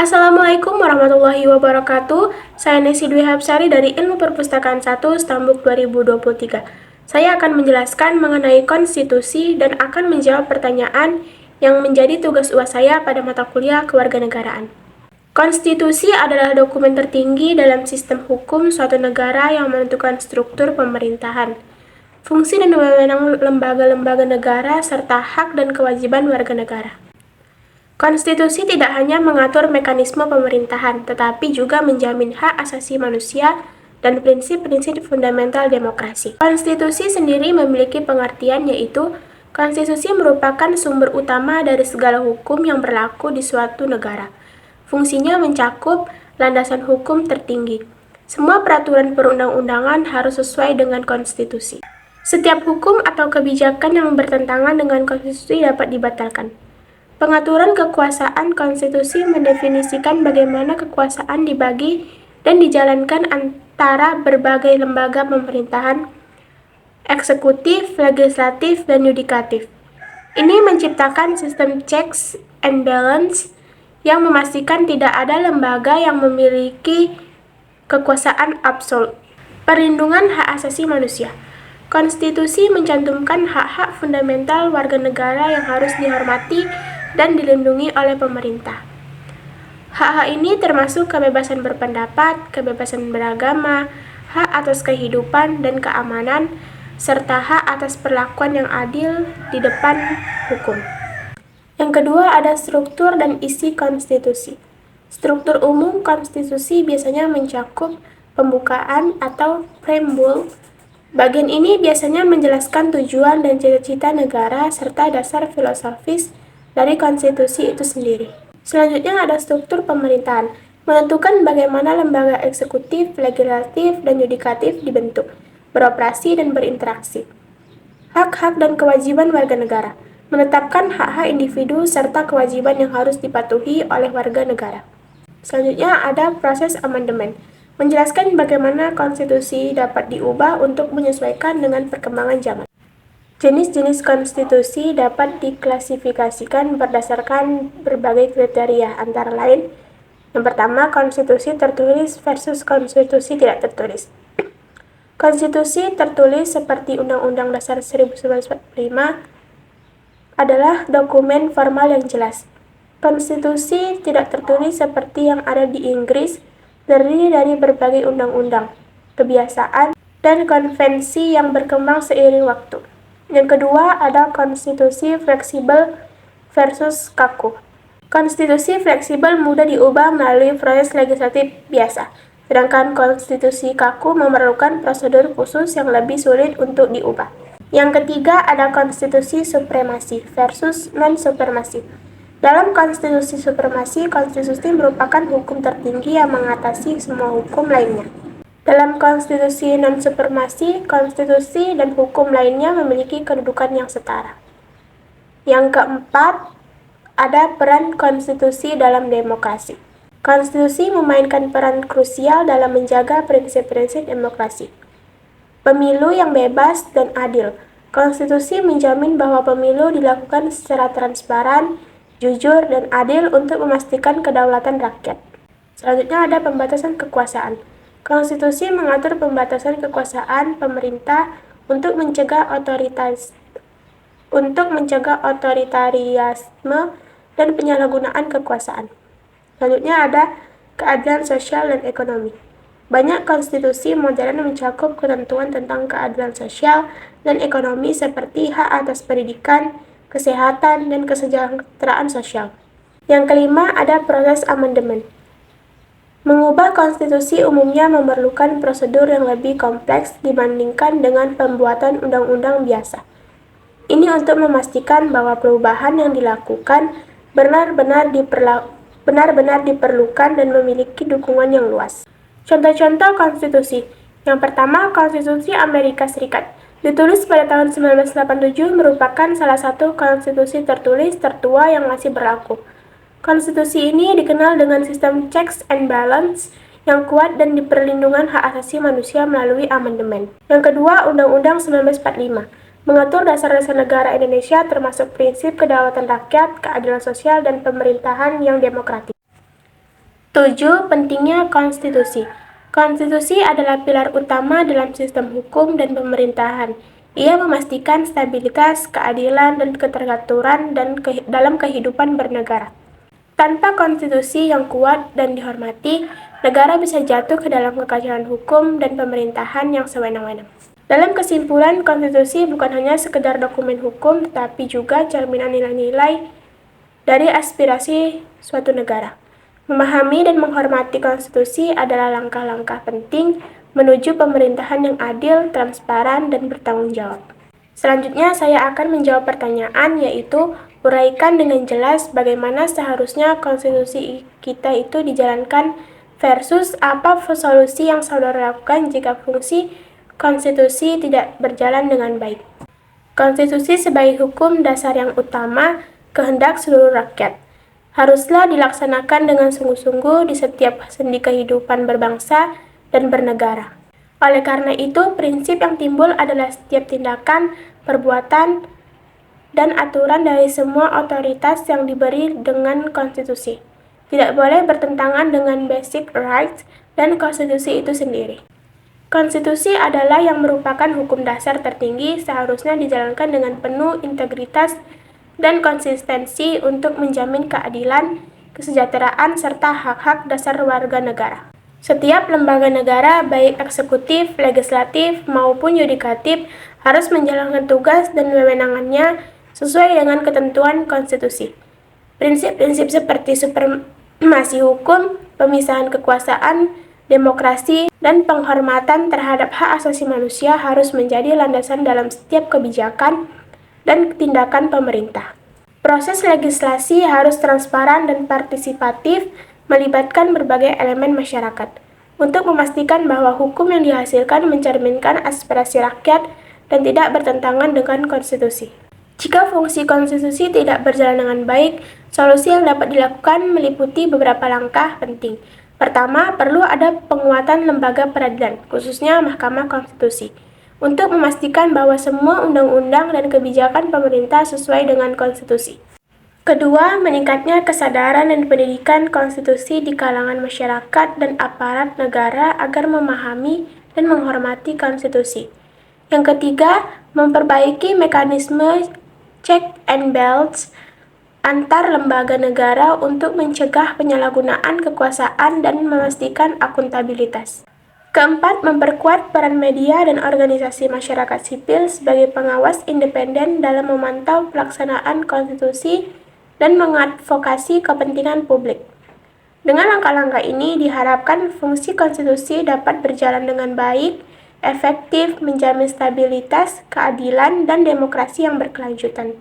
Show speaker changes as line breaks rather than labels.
Assalamualaikum warahmatullahi wabarakatuh. Saya Nesi Dwi Hapsari dari Ilmu Perpustakaan 1 Stambuk 2023. Saya akan menjelaskan mengenai konstitusi dan akan menjawab pertanyaan yang menjadi tugas UAS saya pada mata kuliah kewarganegaraan. Konstitusi adalah dokumen tertinggi dalam sistem hukum suatu negara yang menentukan struktur pemerintahan, fungsi dan wewenang lembaga-lembaga negara, serta hak dan kewajiban warga negara. Konstitusi tidak hanya mengatur mekanisme pemerintahan, tetapi juga menjamin hak asasi manusia dan prinsip-prinsip fundamental demokrasi. Konstitusi sendiri memiliki pengertian, yaitu konstitusi merupakan sumber utama dari segala hukum yang berlaku di suatu negara. Fungsinya mencakup landasan hukum tertinggi. Semua peraturan perundang-undangan harus sesuai dengan konstitusi. Setiap hukum atau kebijakan yang bertentangan dengan konstitusi dapat dibatalkan. Pengaturan kekuasaan konstitusi mendefinisikan bagaimana kekuasaan dibagi dan dijalankan antara berbagai lembaga pemerintahan, eksekutif, legislatif, dan yudikatif. Ini menciptakan sistem checks and balance yang memastikan tidak ada lembaga yang memiliki kekuasaan absolut. Perlindungan hak asasi manusia. Konstitusi mencantumkan hak-hak fundamental warga negara yang harus dihormati dan dilindungi oleh pemerintah. Hak-hak ini termasuk kebebasan berpendapat, kebebasan beragama, hak atas kehidupan dan keamanan, serta hak atas perlakuan yang adil di depan hukum. Yang kedua ada struktur dan isi konstitusi. Struktur umum konstitusi biasanya mencakup pembukaan atau preambul. Bagian ini biasanya menjelaskan tujuan dan cita-cita negara serta dasar filosofis dari konstitusi itu sendiri. Selanjutnya ada struktur pemerintahan, menentukan bagaimana lembaga eksekutif, legislatif, dan yudikatif dibentuk, beroperasi, dan berinteraksi. Hak-hak dan kewajiban warga negara, menetapkan hak-hak individu serta kewajiban yang harus dipatuhi oleh warga negara. Selanjutnya ada proses amandemen, menjelaskan bagaimana konstitusi dapat diubah untuk menyesuaikan dengan perkembangan zaman. Jenis-jenis konstitusi dapat diklasifikasikan berdasarkan berbagai kriteria, antara lain, yang pertama, konstitusi tertulis versus konstitusi tidak tertulis. Konstitusi tertulis seperti Undang-Undang Dasar 1945 adalah dokumen formal yang jelas. Konstitusi tidak tertulis seperti yang ada di Inggris terdiri dari berbagai undang-undang, kebiasaan, dan konvensi yang berkembang seiring waktu. Yang kedua ada konstitusi fleksibel versus kaku. Konstitusi fleksibel mudah diubah melalui proses legislatif biasa, sedangkan konstitusi kaku memerlukan prosedur khusus yang lebih sulit untuk diubah. Yang ketiga ada konstitusi supremasi versus non-supremasi. Dalam konstitusi supremasi, konstitusi merupakan hukum tertinggi yang mengatasi semua hukum lainnya. Dalam konstitusi non-supremasi, konstitusi dan hukum lainnya memiliki kedudukan yang setara. Yang keempat, ada peran konstitusi dalam demokrasi. Konstitusi memainkan peran krusial dalam menjaga prinsip-prinsip demokrasi. Pemilu yang bebas dan adil. Konstitusi menjamin bahwa pemilu dilakukan secara transparan, jujur, dan adil untuk memastikan kedaulatan rakyat. Selanjutnya ada pembatasan kekuasaan. Konstitusi mengatur pembatasan kekuasaan pemerintah untuk mencegah otoritarianisme dan penyalahgunaan kekuasaan. Selanjutnya ada keadilan sosial dan ekonomi. Banyak konstitusi modern mencakup ketentuan tentang keadilan sosial dan ekonomi seperti hak atas pendidikan, kesehatan, dan kesejahteraan sosial. Yang kelima ada proses amandemen. Mengubah konstitusi umumnya memerlukan prosedur yang lebih kompleks dibandingkan dengan pembuatan undang-undang biasa. Ini untuk memastikan bahwa perubahan yang dilakukan benar-benar diperlukan dan memiliki dukungan yang luas. Contoh-contoh konstitusi. Yang pertama, Konstitusi Amerika Serikat. Ditulis pada tahun 1987 merupakan salah satu konstitusi tertulis tertua yang masih berlaku. Konstitusi ini dikenal dengan sistem checks and balance yang kuat dan perlindungan hak asasi manusia melalui amandemen. Yang kedua, Undang-Undang 1945 mengatur dasar-dasar negara Indonesia termasuk prinsip kedaulatan rakyat, keadilan sosial, dan pemerintahan yang demokratis. 7. Pentingnya konstitusi. Konstitusi adalah pilar utama dalam sistem hukum dan pemerintahan. Ia memastikan stabilitas, keadilan, dan keteraturan dalam kehidupan bernegara. Tanpa konstitusi yang kuat dan dihormati, negara bisa jatuh ke dalam kekacauan hukum dan pemerintahan yang sewenang-wenang. Dalam kesimpulan, konstitusi bukan hanya sekedar dokumen hukum, tetapi juga cerminan nilai-nilai dari aspirasi suatu negara. Memahami dan menghormati konstitusi adalah langkah-langkah penting menuju pemerintahan yang adil, transparan, dan bertanggung jawab. Selanjutnya, saya akan menjawab pertanyaan, yaitu uraikan dengan jelas bagaimana seharusnya konstitusi kita itu dijalankan versus apa solusi yang saudara lakukan jika fungsi konstitusi tidak berjalan dengan baik. Konstitusi sebagai hukum dasar yang utama kehendak seluruh rakyat haruslah dilaksanakan dengan sungguh-sungguh di setiap sendi kehidupan berbangsa dan bernegara. Oleh karena itu, prinsip yang timbul adalah setiap tindakan, perbuatan, dan aturan dari semua otoritas yang diberi dengan konstitusi tidak boleh bertentangan dengan basic rights dan konstitusi itu sendiri. Konstitusi adalah yang merupakan hukum dasar tertinggi, seharusnya dijalankan dengan penuh integritas dan konsistensi untuk menjamin keadilan, kesejahteraan, serta hak-hak dasar warga negara. Setiap lembaga negara, baik eksekutif, legislatif, maupun yudikatif, harus menjalankan tugas dan wewenangannya sesuai dengan ketentuan konstitusi. Prinsip-prinsip seperti supremasi hukum, pemisahan kekuasaan, demokrasi, dan penghormatan terhadap hak asasi manusia harus menjadi landasan dalam setiap kebijakan dan tindakan pemerintah. Proses legislasi harus transparan dan partisipatif, melibatkan berbagai elemen masyarakat, untuk memastikan bahwa hukum yang dihasilkan mencerminkan aspirasi rakyat dan tidak bertentangan dengan konstitusi. Jika fungsi konstitusi tidak berjalan dengan baik, solusi yang dapat dilakukan meliputi beberapa langkah penting. Pertama, perlu ada penguatan lembaga peradilan, khususnya Mahkamah Konstitusi, untuk memastikan bahwa semua undang-undang dan kebijakan pemerintah sesuai dengan konstitusi. Kedua, meningkatnya kesadaran dan pendidikan konstitusi di kalangan masyarakat dan aparat negara agar memahami dan menghormati konstitusi. Yang ketiga, memperbaiki mekanisme check and balance antar lembaga negara untuk mencegah penyalahgunaan kekuasaan dan memastikan akuntabilitas. Keempat, memperkuat peran media dan organisasi masyarakat sipil sebagai pengawas independen dalam memantau pelaksanaan konstitusi dan mengadvokasi kepentingan publik. Dengan langkah-langkah ini diharapkan fungsi konstitusi dapat berjalan dengan baik, efektif, menjamin stabilitas, keadilan, dan demokrasi yang berkelanjutan.